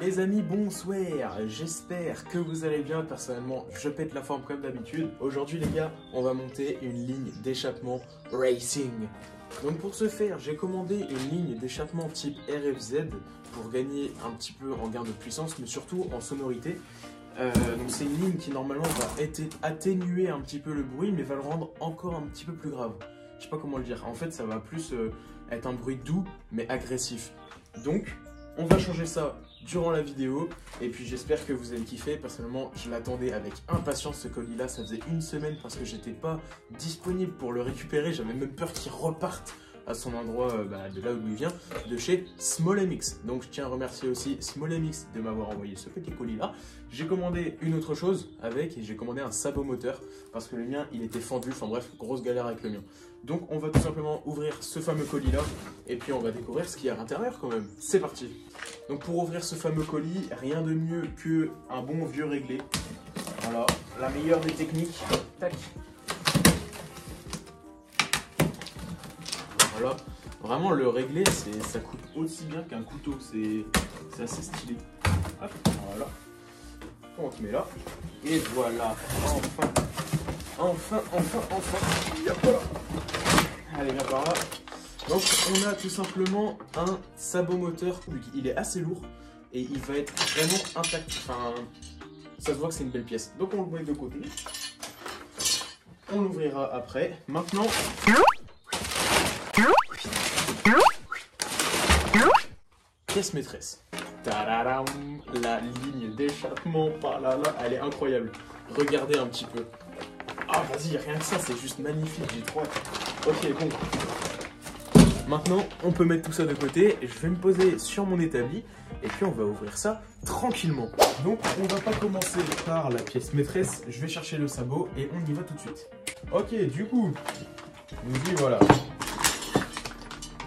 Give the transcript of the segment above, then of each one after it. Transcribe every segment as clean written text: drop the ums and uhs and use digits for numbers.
Les amis, bonsoir, j'espère que vous allez bien. Personnellement, je pète la forme comme d'habitude. Aujourd'hui les gars, on va monter une ligne d'échappement racing. Donc pour ce faire, j'ai commandé une ligne d'échappement type RFZ pour gagner un petit peu en gain de puissance, mais surtout en sonorité. Donc c'est une ligne qui normalement va atténuer un petit peu le bruit, mais va le rendre encore un petit peu plus grave. Je sais pas comment le dire, en fait ça va plus être un bruit doux, mais agressif. Donc on va changer ça durant la vidéo et puis j'espère que vous allez kiffer. Personnellement, je l'attendais avec impatience ce colis là, ça faisait une semaine parce que j'étais pas disponible pour le récupérer, j'avais même peur qu'il reparte à son endroit de là où il vient, de chez SmallMX. Donc je tiens à remercier aussi SmallMX de m'avoir envoyé ce petit colis là. J'ai commandé une autre chose avec et j'ai commandé un sabot moteur parce que le mien il était fendu, enfin bref, grosse galère avec le mien. Donc on va tout simplement ouvrir ce fameux colis là et puis on va découvrir ce qu'il y a à l'intérieur quand même. C'est parti. Donc pour ouvrir ce fameux colis, rien de mieux qu'un bon vieux réglé. Voilà, la meilleure des techniques. Tac. Voilà, vraiment le réglé, ça coûte aussi bien qu'un couteau, c'est assez stylé. Hop, voilà, on te met là, et voilà, enfin. Yop, là. Allez, viens par là. Donc on a tout simplement un sabot moteur, il est assez lourd, et il va être vraiment intact, enfin, ça se voit que c'est une belle pièce. Donc on le met de côté, on l'ouvrira après. Maintenant... pièce maîtresse. Tadadam, la ligne d'échappement par là, elle est incroyable. Regardez un petit peu. Ah vas-y, rien que ça, c'est juste magnifique, j'ai trop hâte. Ok, bon. Maintenant, on peut mettre tout ça de côté. Je vais me poser sur mon établi et puis on va ouvrir ça tranquillement. Donc, on va pas commencer par la pièce maîtresse. Je vais chercher le sabot et on y va tout de suite. Ok, du coup, nous y voilà.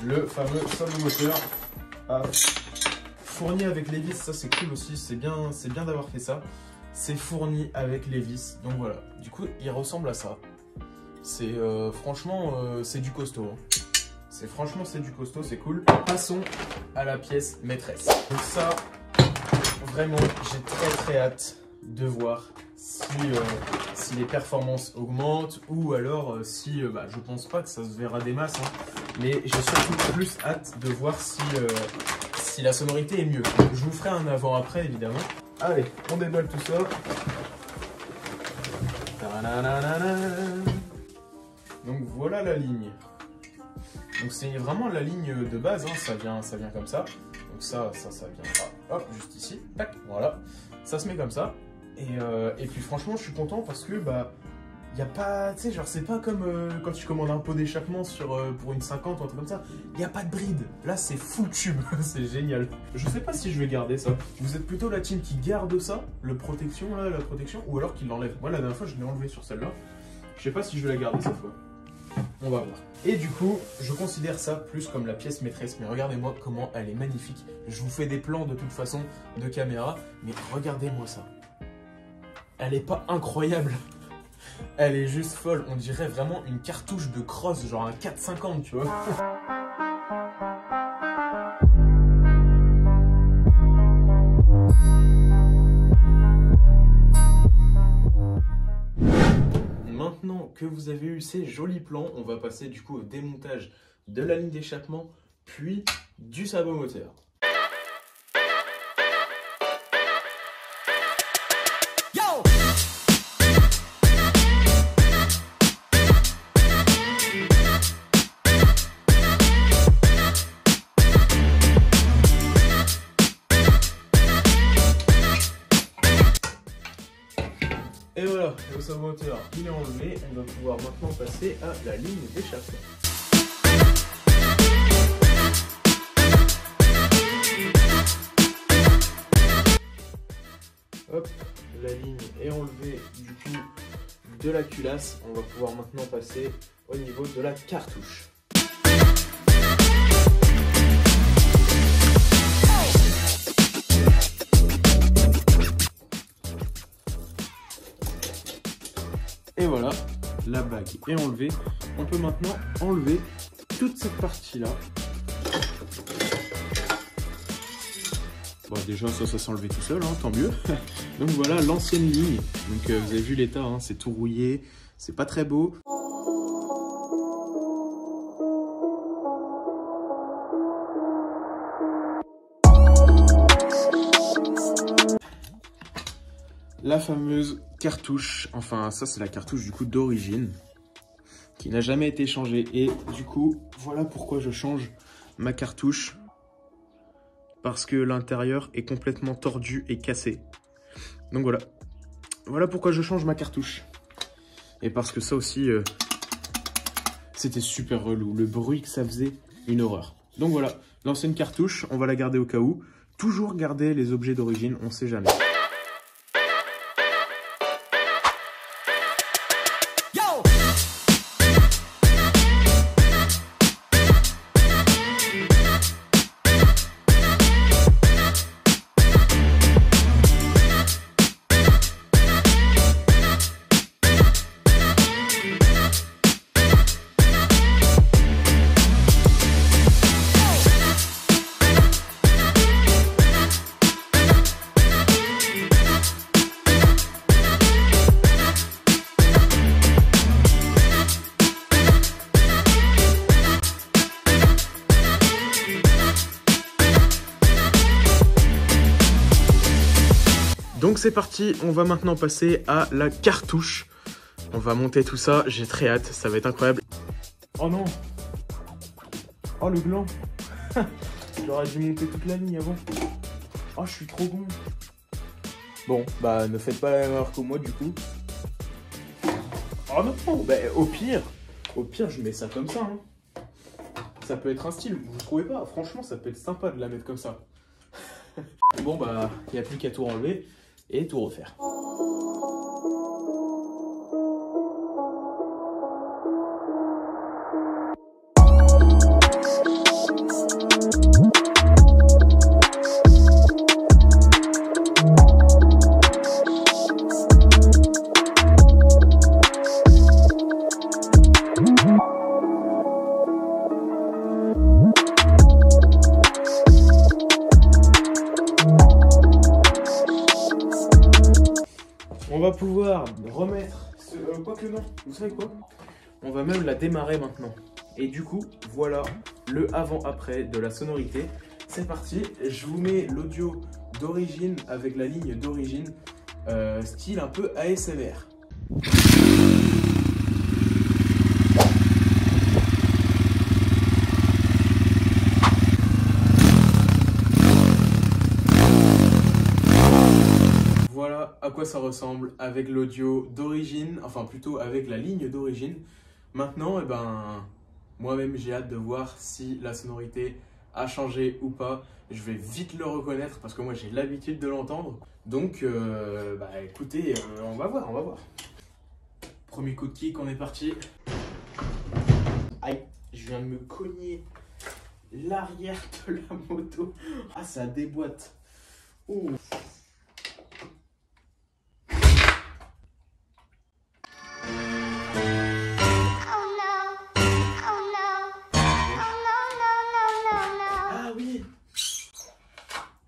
Le fameux sabot moteur. Fourni avec les vis, ça c'est cool aussi, c'est bien d'avoir fait ça. C'est fourni avec les vis, donc voilà. Du coup, il ressemble à ça. C'est franchement, c'est du costaud. Hein. C'est du costaud, c'est cool. Passons à la pièce maîtresse. Donc ça, vraiment, j'ai très hâte de voir si les performances augmentent ou alors si, je pense pas que ça se verra des masses, hein, mais j'ai surtout plus hâte de voir si la sonorité est mieux. Je vous ferai un avant-après évidemment. Allez, on déballe tout ça. Donc voilà la ligne. Donc c'est vraiment la ligne de base, hein. ça vient comme ça. Donc ça viendra, hop, juste ici, tac, voilà. Ça se met comme ça. Et puis franchement, je suis content parce que y a pas, tu sais, genre c'est pas comme quand tu commandes un pot d'échappement pour une 50 ou un truc comme ça. Y a pas de bride. Là, c'est full tube. C'est génial. Je sais pas si je vais garder ça. Vous êtes plutôt la team qui garde ça, la protection, ou alors qui l'enlève. Moi, la dernière fois, je l'ai enlevé sur celle-là. Je sais pas si je vais la garder cette fois. On va voir. Et du coup, je considère ça plus comme la pièce maîtresse. Mais regardez-moi comment elle est magnifique. Je vous fais des plans de toute façon de caméra. Mais regardez-moi ça. Elle est pas incroyable. Elle est juste folle. On dirait vraiment une cartouche de cross, genre un 450, tu vois. Maintenant que vous avez eu ces jolis plans, on va passer du coup au démontage de la ligne d'échappement, puis du sabot moteur. Et voilà, le sabot moteur il est enlevé, on va pouvoir maintenant passer à la ligne d'échappement. Hop, la ligne est enlevée du coup de la culasse, on va pouvoir maintenant passer au niveau de la cartouche. Et voilà, la bague est enlevée. On peut maintenant enlever toute cette partie-là. Bon, déjà, ça s'est enlevé tout seul, hein, tant mieux. Donc voilà l'ancienne ligne. Donc vous avez vu l'état, hein, c'est tout rouillé, c'est pas très beau. La fameuse cartouche, enfin ça c'est la cartouche du coup d'origine, qui n'a jamais été changée. Et du coup, voilà pourquoi je change ma cartouche. Parce que l'intérieur est complètement tordu et cassé. Donc voilà. Voilà pourquoi je change ma cartouche. Et parce que ça aussi, c'était super relou. Le bruit que ça faisait, une horreur. Donc voilà, l'ancienne cartouche, on va la garder au cas où. Toujours garder les objets d'origine, on sait jamais. Donc c'est parti, on va maintenant passer à la cartouche. On va monter tout ça, j'ai très hâte, ça va être incroyable. Oh non! Oh le gland! J'aurais dû monter toute la ligne avant. Oh je suis trop bon. Bon, bah ne faites pas la même erreur que moi du coup. Oh non! Bah au pire je mets ça comme ça. Hein. Ça peut être un style, vous trouvez pas? Franchement ça peut être sympa de la mettre comme ça. Bon bah, il n'y a plus qu'à tout enlever et tout refaire. On va pouvoir remettre, quoique non, vous savez quoi? On va même la démarrer maintenant. Et du coup, voilà le avant-après de la sonorité. C'est parti, je vous mets l'audio d'origine avec la ligne d'origine, style un peu ASMR. Voilà à quoi ça ressemble avec l'audio d'origine, enfin plutôt avec la ligne d'origine. Maintenant, moi-même j'ai hâte de voir si la sonorité a changé ou pas. Je vais vite le reconnaître parce que moi j'ai l'habitude de l'entendre. Donc, écoutez, on va voir, Premier coup de kick, on est parti. Aïe, je viens de me cogner l'arrière de la moto. Ah, ça déboîte. Oh.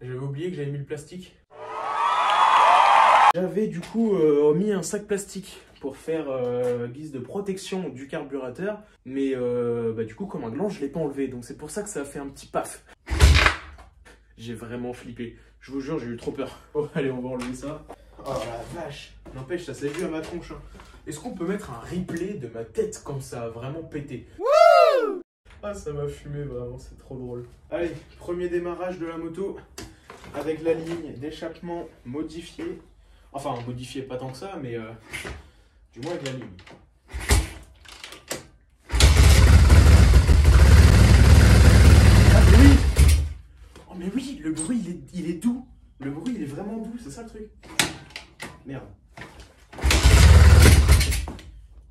J'avais oublié que j'avais mis le plastique. J'avais du coup mis un sac plastique pour faire guise de protection du carburateur. Mais du coup comme un gland je l'ai pas enlevé. Donc c'est pour ça que ça a fait un petit paf. J'ai vraiment flippé. Je vous jure j'ai eu trop peur. Oh allez on va enlever ça. Oh la vache. N'empêche ça s'est vu à ma tronche. Hein. Est-ce qu'on peut mettre un replay de ma tête comme ça a vraiment pété? Wouh! Ah ça m'a fumé vraiment, c'est trop drôle. Allez, premier démarrage de la moto. Avec la ligne d'échappement modifiée. Enfin, modifiée pas tant que ça, mais du moins avec la ligne. Ah mais oui! Oh mais oui, le bruit il est doux. Le bruit il est vraiment doux, c'est ça le truc. Merde.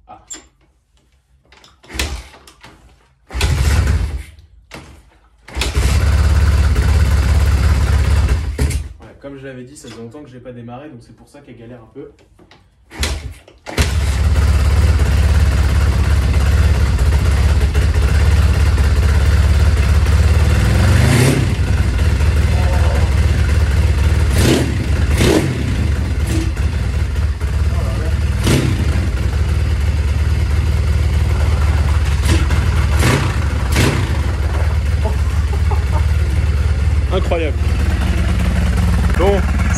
Ah. Comme je l'avais dit, ça fait longtemps que j'ai pas démarré, donc c'est pour ça qu'elle galère un peu.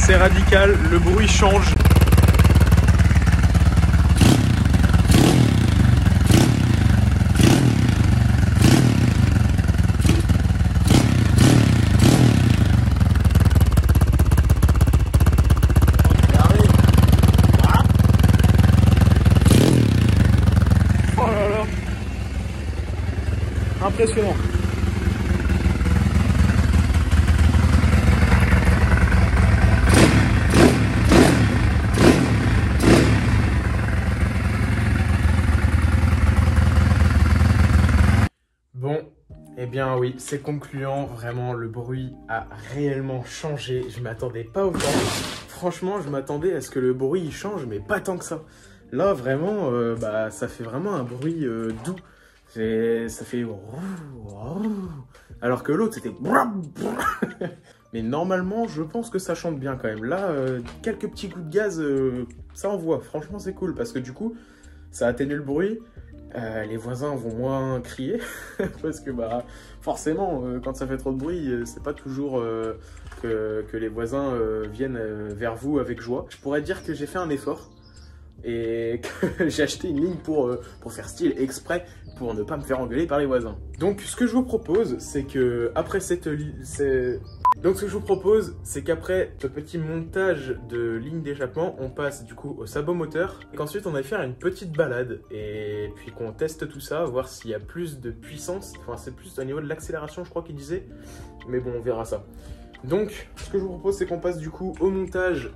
c'est radical, le bruit change. Impressionnant. Bon, eh bien oui, c'est concluant. Vraiment, le bruit a réellement changé. Je m'attendais pas autant. Franchement, je m'attendais à ce que le bruit il change, mais pas tant que ça. Là, vraiment, ça fait vraiment un bruit doux. Ça fait... Alors que l'autre, c'était... Mais normalement, je pense que ça chante bien quand même. Là, quelques petits coups de gaz, ça envoie. Franchement, c'est cool parce que du coup, ça atténue le bruit. Les voisins vont moins crier. Parce que forcément, quand ça fait trop de bruit, c'est pas toujours que les voisins viennent vers vous avec joie. Je pourrais dire que j'ai fait un effort. Et que j'ai acheté une ligne pour faire style exprès pour ne pas me faire engueuler par les voisins. Donc ce que je vous propose, c'est que après qu'après ce petit montage de ligne d'échappement, on passe du coup au sabot moteur et qu'ensuite on aille faire une petite balade et puis qu'on teste tout ça, voir s'il y a plus de puissance. Enfin, c'est plus au niveau de l'accélération, je crois qu'il disait, mais bon, on verra ça. Donc ce que je vous propose, c'est qu'on passe du coup au montage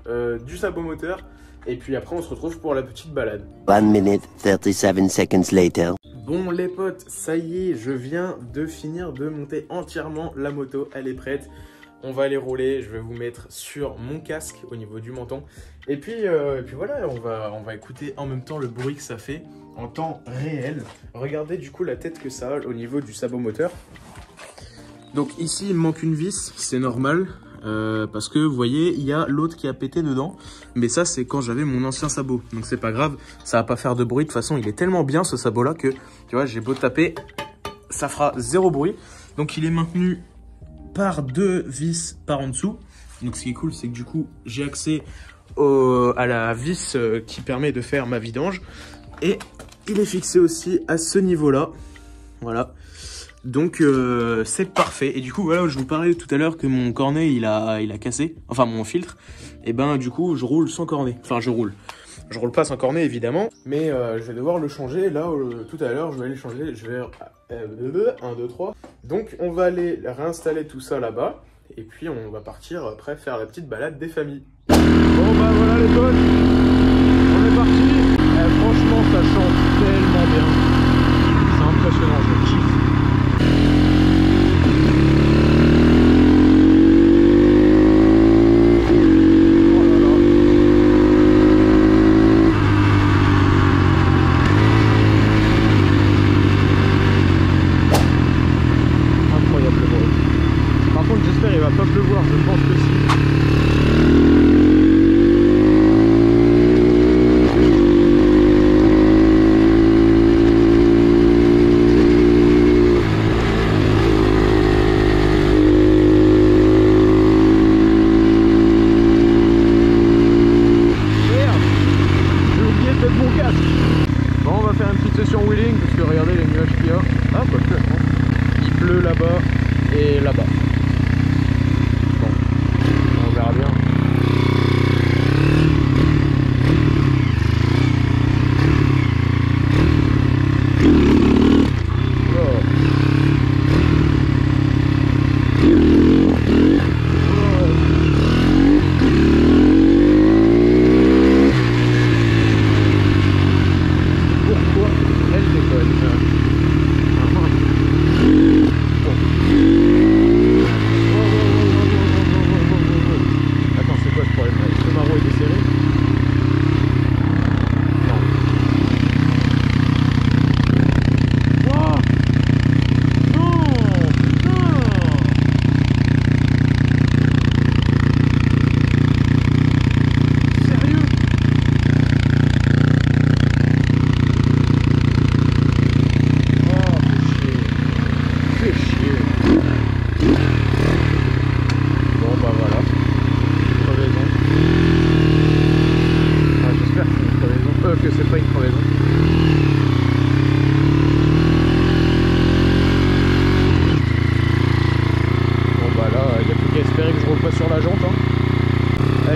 du sabot moteur. Et puis après, on se retrouve pour la petite balade. 1 minute 37 seconds later. Bon les potes, ça y est, je viens de finir de monter entièrement la moto. Elle est prête. On va aller rouler. Je vais vous mettre sur mon casque au niveau du menton. Et puis voilà, on va écouter en même temps le bruit que ça fait en temps réel. Regardez du coup la tête que ça a au niveau du sabot moteur. Donc ici, il me manque une vis, c'est normal. Parce que vous voyez, il y a l'autre qui a pété dedans. Mais ça, c'est quand j'avais mon ancien sabot. Donc c'est pas grave, ça va pas faire de bruit. De toute façon, il est tellement bien ce sabot là que, tu vois, j'ai beau taper, ça fera zéro bruit. Donc il est maintenu par 2 vis par en dessous. Donc ce qui est cool, c'est que du coup, j'ai accès à la vis qui permet de faire ma vidange. Et il est fixé aussi à ce niveau là. Voilà. Donc c'est parfait. Et du coup voilà, je vous parlais tout à l'heure que mon cornet il a cassé, enfin mon filtre. Et ben du coup je roule sans cornet. Enfin je roule pas sans cornet évidemment, mais je vais devoir le changer. Là tout à l'heure je vais aller changer. Je vais 1, 2, 3. Donc on va aller réinstaller tout ça là-bas. Et puis on va partir après faire la petite balade des familles. Bon bah voilà les potes, on est parti. Franchement ça chante tellement bien. C'est impressionnant, je kiffe. J'espère il va pas pleuvoir, je pense que si.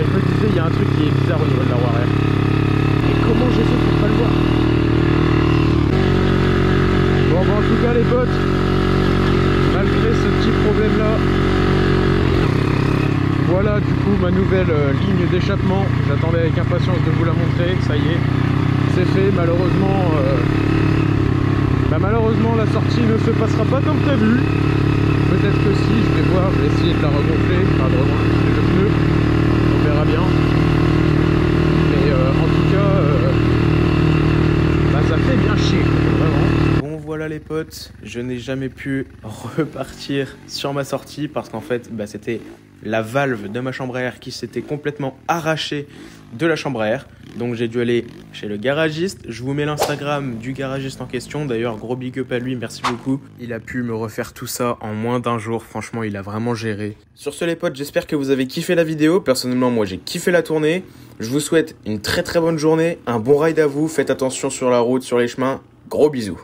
je me disais, il y a un truc qui est bizarre au niveau de la roue arrière. Et comment j'ai fait pour pas le voir? Bon, en tout cas, les potes, malgré ce petit problème-là, voilà du coup ma nouvelle ligne d'échappement. J'attendais avec impatience de vous la montrer. Ça y est, c'est fait. Malheureusement, malheureusement, la sortie ne se passera pas comme prévu. Peut-être que si, je vais voir, je vais essayer de la regonfler, enfin de regonfler le pneu. On verra bien. Mais en tout cas, ça fait bien chier, vraiment. Bon voilà les potes, je n'ai jamais pu repartir sur ma sortie parce qu'en fait, c'était la valve de ma chambre à air qui s'était complètement arrachée de la chambre à air. Donc j'ai dû aller chez le garagiste. Je vous mets l'Instagram du garagiste en question. D'ailleurs, gros big up à lui, merci beaucoup. Il a pu me refaire tout ça en moins d'un jour. Franchement, il a vraiment géré. Sur ce les potes, j'espère que vous avez kiffé la vidéo. Personnellement, moi j'ai kiffé la tournée. Je vous souhaite une très très bonne journée, un bon ride à vous. Faites attention sur la route, sur les chemins. Gros bisous.